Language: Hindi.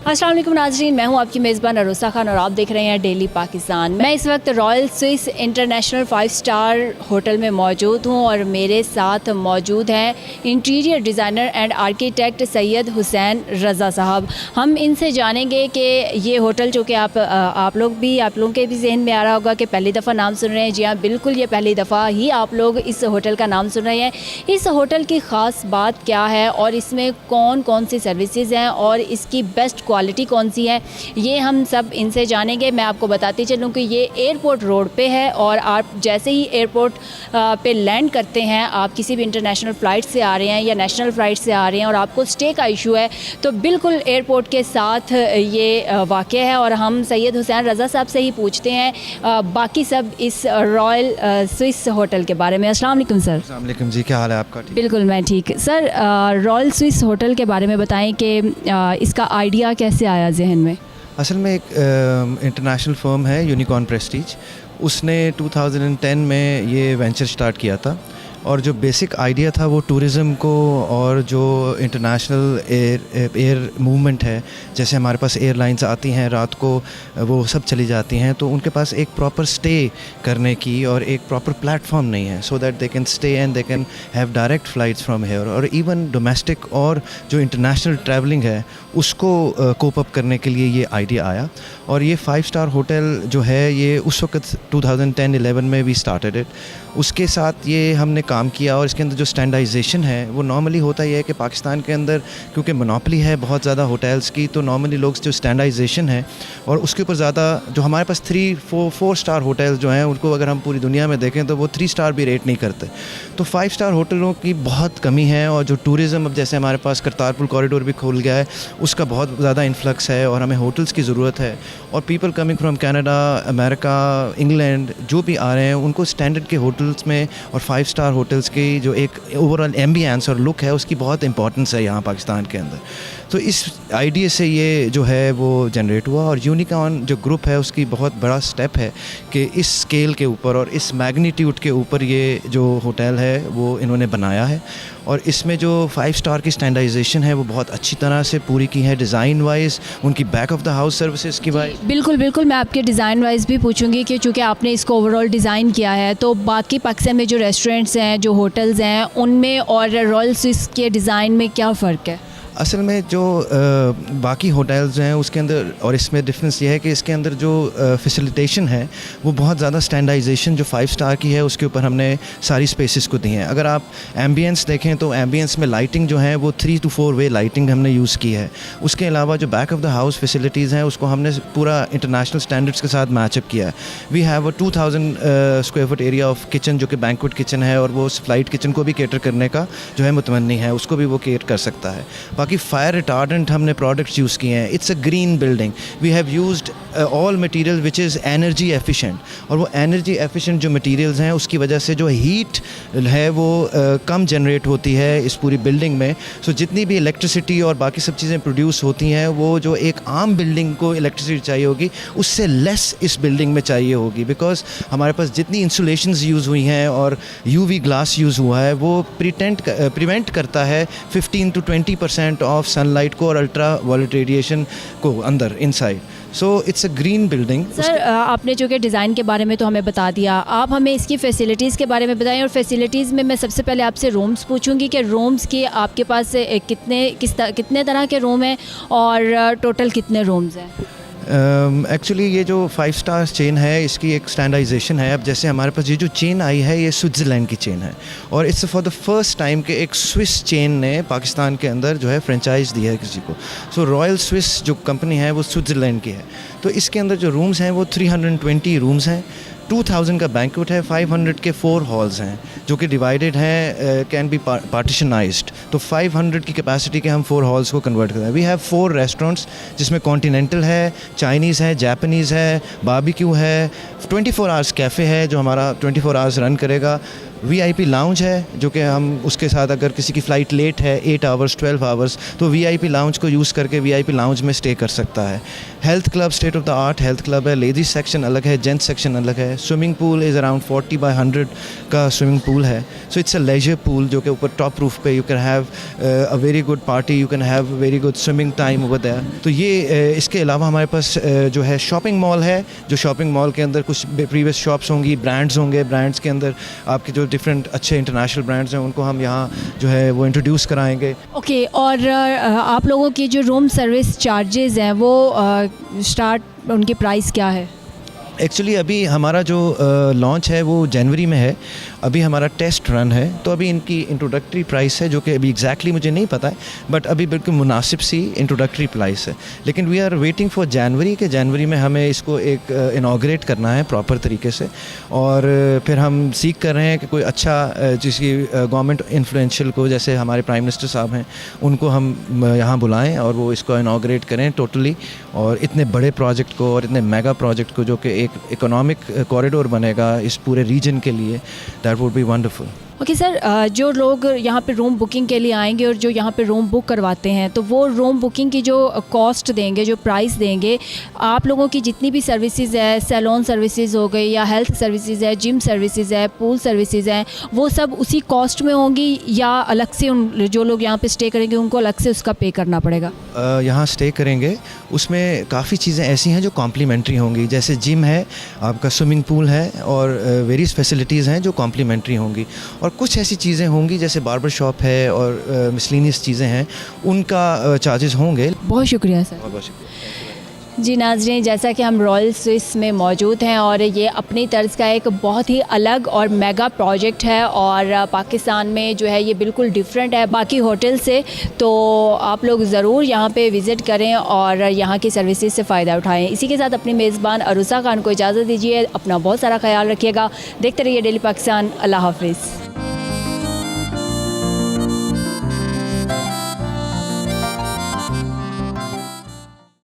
अस्सलाम वालेकुम नाज़रीन, मैं हूं आपकी मेज़बान अरोसा खान और आप देख रहे हैं डेली पाकिस्तान। मैं इस वक्त Royal Swiss International 5 star hotel में मौजूद हूं और मेरे साथ मौजूद हैं interior designer and architect Syed Hussain Raza sahab. हम इनसे जानेंगे कि ये होटल जो कि आप लोगों के भी जहन में आ रहा होगा कि पहली दफ़ा नाम सुन रहे हैं। जी हाँ, बिल्कुल ये पहली दफ़ा ही आप लोग इस होटल का नाम सुन रहे हैं। इस होटल की ख़ास बात क्या है और इसमें कौन कौन सी सर्विसेज हैं और इसकी बेस्ट क्वालिटी कौन सी है, ये हम सब इनसे जानेंगे। मैं आपको बताती चलूँ कि ये एयरपोर्ट रोड पे है और आप जैसे ही एयरपोर्ट पे लैंड करते हैं, आप किसी भी इंटरनेशनल फ़्लाइट से आ रहे हैं या नेशनल फ़्लाइट से आ रहे हैं और आपको स्टे का इशू है, तो बिल्कुल एयरपोर्ट के साथ ये वाक़या है। और हम सैयद हुसैन रज़ा साहब से ही पूछते हैं बाकी सब इस रॉयल स्विस होटल के बारे में। अस्सलाम वालेकुम सर। अस्सलाम वालेकुम जी, क्या हाल है आपका? बिल्कुल मैं ठीक। सर, रॉयल स्विस होटल के बारे में बताएं कि इसका आइडिया कैसे आया जहन में? असल में एक इंटरनेशनल फर्म है यूनिकॉर्न प्रेस्टीज, उसने 2010 में ये वेंचर स्टार्ट किया था और जो बेसिक आइडिया था वो टूरिज़म को और जो इंटरनेशनल एयर मूवमेंट है, जैसे हमारे पास एयरलाइंस आती हैं रात को, वो सब चली जाती हैं, तो उनके पास एक प्रॉपर स्टे करने की और एक प्रॉपर प्लेटफॉर्म नहीं है, so that they can stay and they can have direct flights from here. और इवन डोमेस्टिक और जो इंटरनेशनल ट्रैवलिंग है उसको कोप अप करने के लिए ये आइडिया आया। और ये 5 स्टार होटल जो है ये उस वक्त 2010-11 में वी स्टार्टेड इट। उसके साथ ये हमने काम किया और इसके अंदर जो स्टैंडर्डाइजेशन है वो नॉर्मली होता ही है कि पाकिस्तान के अंदर क्योंकि मोनोपोली है बहुत ज़्यादा होटल्स की, तो नॉर्मली लोग जो स्टैंडर्डाइजेशन है और उसके ऊपर ज़्यादा जो हमारे पास 3-4 स्टार होटल्स जो हैं उनको अगर हम पूरी दुनिया में देखें तो वो 3 स्टार भी रेट नहीं करते। तो 5 स्टार होटलों की बहुत कमी है और जो टूरिज़म अब जैसे हमारे पास करतारपुर कॉरिडोर भी खुल गया है, उसका बहुत ज़्यादा इन्फ्लक्स है और हमें होटल्स की ज़रूरत है। और people coming from Canada, America, England जो भी आ रहे हैं उनको स्टैंडर्ड के होटल्स में और 5 स्टार होटल्स की जो एक ओवरऑल एम्बियंस और लुक है उसकी बहुत इंपॉर्टेंस है यहाँ पाकिस्तान के अंदर। तो इस आइडिया से ये जो है वो जनरेट हुआ और यूनिकॉर्न जो ग्रुप है उसकी बहुत बड़ा स्टेप है कि इस स्केल के ऊपर और इस मैग्नीट्यूड के ऊपर ये जो होटल है वो इन्होंने बनाया है। और इसमें जो 5 स्टार की स्टैंडर्डाइजेशन है वो बहुत अच्छी तरह से पूरी की है, डिज़ाइन वाइज, उनकी back of the house services की वाइज। बिल्कुल मैं आपके डिज़ाइन वाइज भी पूछूंगी कि चूँकि आपने इसको ओवरऑल डिज़ाइन किया है, तो बाकी पाकिस्तान में जो रेस्टोरेंट्स हैं, जो होटल्स हैं, उनमें और रॉयल स्विस के डिज़ाइन में क्या फ़र्क है? असल में जो बाकी होटल्स हैं उसके अंदर और इसमें डिफरेंस ये है कि इसके अंदर जो फैसिलिटेशन है वो बहुत ज़्यादा स्टैंडर्डाइजेशन जो 5 स्टार की है उसके ऊपर हमने सारी स्पेसेस को दी हैं। अगर आप एम्बियंस देखें तो एम्बियंस में लाइटिंग जो है वो 3 to 4 वे लाइटिंग हमने यूज़ की है। उसके अलावा जो back of the house facilities हैं उसको हमने पूरा इंटरनेशनल स्टैंडर्ड्स के साथ मैचअप किया है। We have a 2000 square foot area of kitchen जो कि बैंक्वेट किचन है और वो फ्लाइट किचन को भी केटर करने का जो है मुतमन्नी है, उसको भी वो केटर कर सकता है। बाकी फायर रिटार्डेंट हमने प्रोडक्ट्स यूज़ किए हैं। It's a green building, we have used all material which is energy efficient, और वो एनर्जी एफिशिएंट जो मटेरियल्स हैं उसकी वजह से जो हीट है वो कम जनरेट होती है इस पूरी बिल्डिंग में। सो जितनी भी इलेक्ट्रिसिटी और बाकी सब चीज़ें प्रोड्यूस होती हैं वो जो एक आम बिल्डिंग को इलेक्ट्रिसिटी चाहिए होगी उससे लेस इस बिल्डिंग में चाहिए होगी, बिकॉज हमारे पास जितनी इंसुलेशंस यूज़ हुई हैं और यूवी ग्लास यूज़ हुआ है वो प्रिवेंट करता है 15 to 20% ऑफ सनलाइट को और अल्ट्रा वायलेट रेडिएशन को अंदर inside. So it's a green building. Sir, आपने जो कि डिज़ाइन के बारे में तो हमें बता दिया, आप हमें इसकी फ़ैसिलिटीज़ के बारे में बताएं। और फैसिलिटीज़ में मैं सबसे पहले आपसे रूम्स पूछूंगी कि रूम्स की आपके पास कितने तरह के रूम हैं और टोटल कितने रूम्स हैं? एक्चुअली ये जो 5 स्टार चेन है इसकी एक स्टैंडर्डाइजेशन है। अब जैसे हमारे पास ये जो चेन आई है ये स्विट्ज़रलैंड की चेन है और it's for the first time कि एक स्विस चेन ने पाकिस्तान के अंदर जो है फ्रेंचाइज दी है किसी को। सो रॉयल स्विस जो कंपनी है वो स्विट्ज़रलैंड की है। तो इसके अंदर जो रूम्स हैं वो 320 रूम्स हैं, 2000 का बैंक्वेट है, 500 के 4 हॉल्स हैं जो कि डिवाइडेड हैं, कैन बी पार्टीशनाइज्ड। तो 500 की कैपेसिटी के हम 4 हॉल्स को कन्वर्ट करते हैं। वी हैव 4 रेस्टोरेंट्स जिसमें कॉन्टिनेंटल है, चाइनीज़ है, जापानीज़ है, बारबेक्यू है, 24 आवर्स कैफ़े है जो हमारा 24 आवर्स रन करेगा। VIP लाउंज है जो कि हम उसके साथ अगर किसी की फ़्लाइट लेट है 8 आवर्स 12 आवर्स तो VIP लाउंज को यूज़ करके VIP लाउंज में स्टे कर सकता है। Health club state of the art health club है, लेडीज सेक्शन अलग है, जेंट्स सेक्शन अलग है। स्विमिंग पूल इज़ अराउंड 40/100 का स्विमिंग पूल है। So it's a leisure pool जो कि ऊपर टॉप रूफ पे you can have a very good party, you can have very good swimming time over there. तो ये इसके अलावा हमारे पास जो है शॉपिंग मॉल है, जो शॉपिंग मॉल के अंदर कुछ प्रीवियस शॉप्स होंगी, ब्रांड्स होंगे, ब्रांड्स के अंदर आपके जो डिफरेंट अच्छे इंटरनेशनल ब्रांड्स हैं उनको हम यहाँ जो है वो इंट्रोड्यूस कराएंगे। ओके, और आप लोगों की जो रूम सर्विस चार्जेस हैं वो स्टार्ट उनकी प्राइस क्या है? एक्चुअली अभी हमारा जो लॉन्च है वो जनवरी में है, अभी हमारा टेस्ट रन है, तो अभी इनकी इंट्रोडक्टरी प्राइस है जो कि अभी एग्जैक्टली मुझे नहीं पता है, बट अभी बिल्कुल मुनासिब सी इंट्रोडक्टरी प्राइस है। लेकिन वी आर वेटिंग फॉर जनवरी के जनवरी में हमें इसको एक इनाग्रेट करना है प्रॉपर तरीके से, और फिर हम सीख कर रहे हैं कि कोई अच्छा जिसकी गवर्नमेंट इन्फ्लुएंशियल को, जैसे हमारे प्राइम मिनिस्टर साहब हैं, उनको हम यहाँ बुलाएं और वो इसको इनाग्रेट करें टोटली, और इतने बड़े प्रोजेक्ट को और इतने मेगा प्रोजेक्ट को जो कि एक इकोनॉमिक कॉरिडोर बनेगा इस पूरे रीजन के लिए, that would be wonderful. Okay sir, जो लोग यहाँ पे रूम बुकिंग के लिए आएंगे और जो यहाँ पे रूम बुक करवाते हैं, तो वो रूम बुकिंग की जो कॉस्ट देंगे, जो प्राइस देंगे, आप लोगों की जितनी भी सर्विसेज है, सैलून सर्विसेज हो गई या हेल्थ सर्विसेज है, जिम सर्विसेज है, पूल सर्विसेज हैं, वो सब उसी कॉस्ट में होंगी या अलग से उन जो लोग यहाँ पे स्टे करेंगे उनको अलग से उसका पे करना पड़ेगा? यहाँ स्टे करेंगे उसमें काफ़ी चीज़ें ऐसी हैं जो कॉम्प्लीमेंट्री होंगी, जैसे जिम है, आपका स्विमिंग पूल है, और वेरियस फैसिलिटीज़ हैं जो कॉम्प्लीमेंट्री होंगी, और कुछ ऐसी चीज़ें होंगी जैसे बार्बर शॉप है और मिसलिनियस चीज़ें हैं, उनका चार्जेस होंगे। बहुत शुक्रिया सर। बहुत शुक्रिया। जी नाज़रीन, जैसा कि हम रॉयल स्विस में मौजूद हैं और ये अपनी तर्ज का एक बहुत ही अलग और मेगा प्रोजेक्ट है, और पाकिस्तान में जो है ये बिल्कुल डिफरेंट है बाकी होटल से, तो आप लोग ज़रूर यहाँ पे विज़िट करें और यहाँ की सर्विसेज से फ़ायदा उठाएं। इसी के साथ अपनी मेज़बान अरुसा खान को इजाज़त दीजिए। अपना बहुत सारा ख्याल रखिएगा। देखते रहिए डेली पाकिस्तान। अल्लाह हाफिज़।